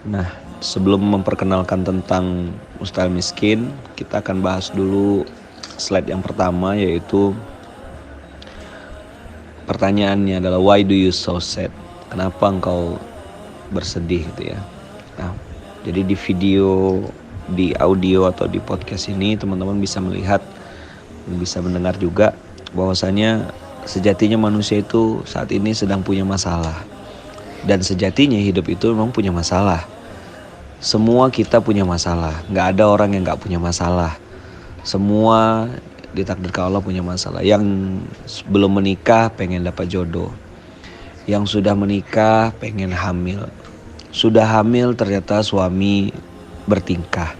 Nah, sebelum memperkenalkan tentang Mustahil Miskin, kita akan bahas dulu slide yang pertama, yaitu pertanyaannya adalah why do you so sad? Kenapa engkau bersedih gitu ya. Nah, jadi di audio atau di podcast ini teman-teman bisa melihat, bisa mendengar juga bahwasanya sejatinya manusia itu saat ini sedang punya masalah. Dan sejatinya hidup itu memang punya masalah. Semua kita punya masalah, nggak ada orang yang nggak punya masalah. Semua ditakdirkan Allah punya masalah. Yang belum menikah pengen dapat jodoh, yang sudah menikah pengen hamil, sudah hamil ternyata suami bertingkah,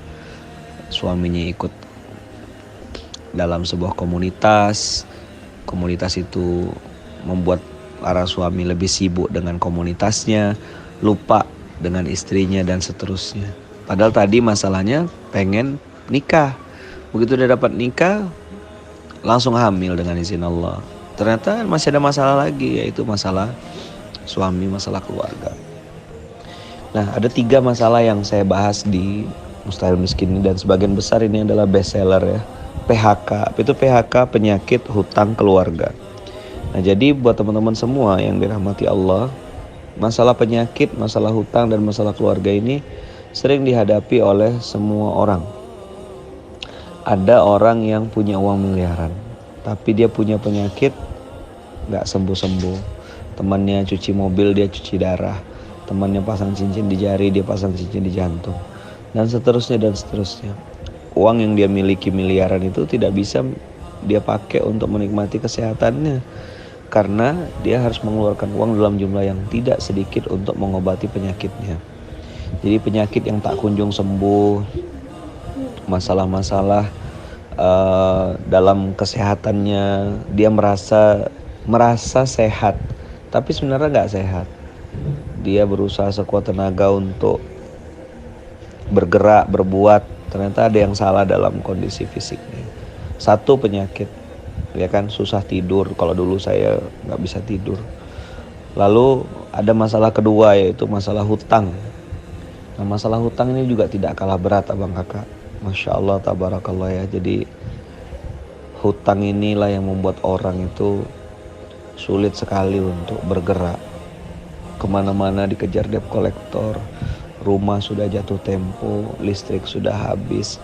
suaminya ikut dalam sebuah komunitas itu membuat para suami lebih sibuk dengan komunitasnya, lupa dengan istrinya dan seterusnya. Padahal tadi masalahnya pengen nikah. Begitu udah dapat nikah, langsung hamil dengan izin Allah. Ternyata masih ada masalah lagi, yaitu masalah suami, masalah keluarga. Nah, ada 3 masalah yang saya bahas di Mustahil Miskin ini, dan sebagian besar ini adalah best seller ya. PHK, itu PHK, penyakit hutang keluarga. Nah, jadi buat teman-teman semua yang dirahmati Allah, masalah penyakit, masalah hutang, dan masalah keluarga ini sering dihadapi oleh semua orang. Ada orang yang punya uang miliaran, tapi dia punya penyakit gak sembuh-sembuh. Temannya cuci mobil, dia cuci darah. Temannya pasang cincin di jari, dia pasang cincin di jantung. Dan seterusnya dan seterusnya. Uang yang dia miliki miliaran itu tidak bisa dia pakai untuk menikmati kesehatannya, karena dia harus mengeluarkan uang dalam jumlah yang tidak sedikit untuk mengobati penyakitnya. Jadi penyakit yang tak kunjung sembuh, masalah-masalah dalam kesehatannya, dia merasa sehat, tapi sebenarnya nggak sehat. Dia berusaha sekuat tenaga untuk bergerak, berbuat, ternyata ada yang salah dalam kondisi fisiknya. Satu penyakit, ya kan, susah tidur. Kalau dulu saya nggak bisa tidur. Lalu ada masalah kedua, yaitu masalah hutang. Nah, masalah hutang ini juga tidak kalah berat, abang kakak. Masya Allah, tabarakallah ya. Jadi hutang inilah yang membuat orang itu sulit sekali untuk bergerak. Kemana-mana dikejar debt collector, rumah sudah jatuh tempo, listrik sudah habis,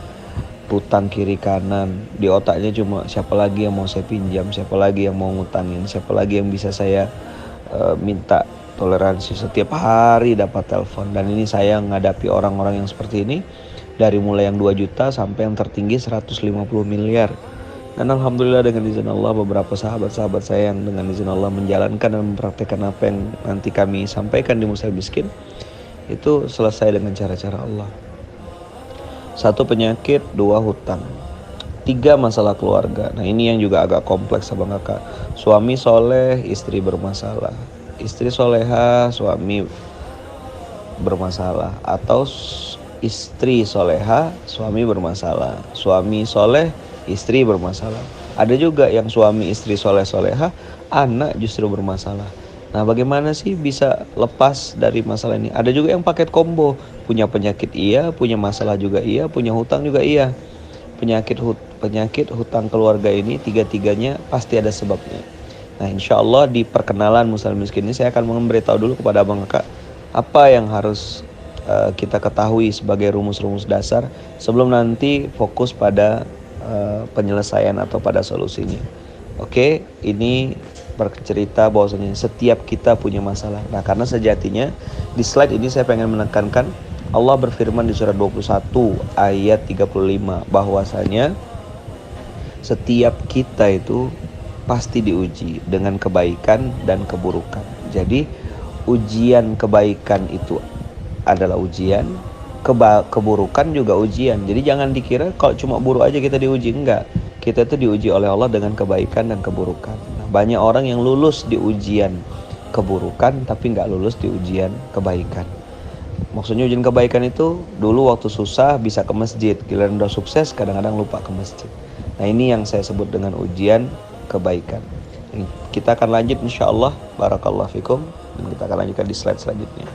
hutang kiri kanan. Di otaknya cuma siapa lagi yang mau saya pinjam, siapa lagi yang mau ngutangin, siapa lagi yang bisa saya minta toleransi. Setiap hari dapat telepon, dan ini saya menghadapi orang-orang yang seperti ini, dari mulai yang 2 juta sampai yang tertinggi 150 miliar. Dan alhamdulillah dengan izin Allah, beberapa sahabat-sahabat saya yang dengan izin Allah menjalankan dan mempraktekkan apa yang nanti kami sampaikan di Mustahil Miskin, itu selesai dengan cara-cara Allah. 1 penyakit, 2 hutang, 3 masalah keluarga. Nah, ini yang juga agak kompleks abang kakak. Suami soleh, istri bermasalah. Istri soleha, suami bermasalah. Atau istri soleha, suami bermasalah. Suami soleh, istri bermasalah. Ada juga yang suami istri soleh-soleha, anak justru bermasalah. Nah, bagaimana sih bisa lepas dari masalah ini? Ada juga yang paket combo, punya penyakit iya, punya masalah juga iya, punya hutang juga iya. Penyakit hutang keluarga ini, 3-tiganya pasti ada sebabnya. Nah, insya Allah di perkenalan Mustahil Miskin ini saya akan memberitahu dulu kepada abang kakak apa yang harus kita ketahui sebagai rumus-rumus dasar, sebelum nanti fokus pada penyelesaian atau pada solusinya. Oke, ini bercerita bahwasanya setiap kita punya masalah. Nah, karena sejatinya di slide ini saya pengen menekankan, Allah berfirman di surat 21 ayat 35 bahwasanya setiap kita itu pasti diuji dengan kebaikan dan keburukan. Jadi ujian kebaikan itu adalah ujian, keburukan juga ujian. Jadi jangan dikira kalau cuma buruk aja kita diuji, enggak. Kita itu diuji oleh Allah dengan kebaikan dan keburukan. Nah, banyak orang yang lulus di ujian keburukan tapi enggak lulus di ujian kebaikan. Maksudnya ujian kebaikan itu dulu waktu susah bisa ke masjid, giliran udah sukses kadang-kadang lupa ke masjid. Nah, ini yang saya sebut dengan ujian kebaikan. Kita akan lanjut insya Allah. Barakallahu fikum. Dan kita akan lanjutkan di slide selanjutnya.